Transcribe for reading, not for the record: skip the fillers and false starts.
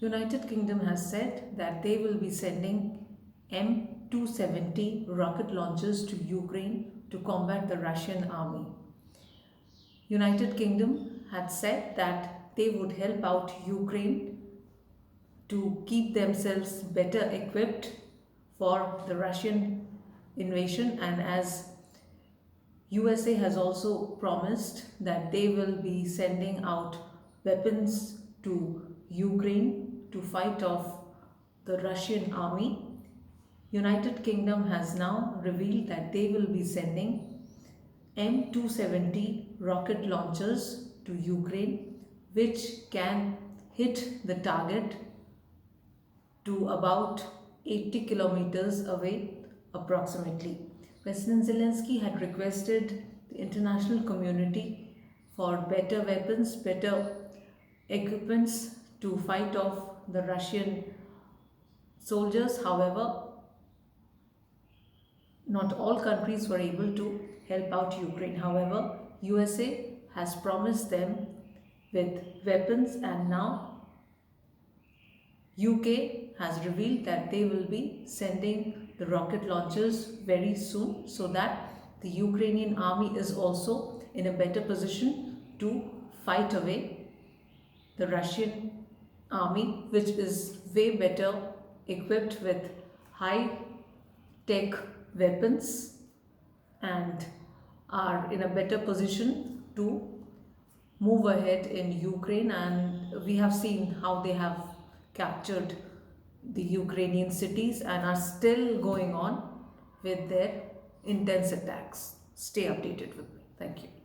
United Kingdom has said that they will be sending M270 rocket launchers to Ukraine to combat the Russian army. United Kingdom had said that they would help out Ukraine to keep themselves better equipped for the Russian invasion, and as USA has also promised that they will be sending out weapons to Ukraine to fight off the Russian army. United Kingdom has now revealed that they will be sending M270 rocket launchers to Ukraine, which can hit the target to about 80 kilometers away approximately. President Zelensky had requested the international community for better weapons, better equipments to fight off the Russian soldiers. However, not all countries were able to help out Ukraine. However, USA has promised them with weapons, and now UK has revealed that they will be sending the rocket launchers very soon, so that the Ukrainian army is also in a better position to fight away the Russian army, which is way better equipped with high tech weapons and are in a better position to move ahead in Ukraine. And we have seen how they have captured the Ukrainian cities and are still going on with their intense attacks. Stay updated with me. Thank you.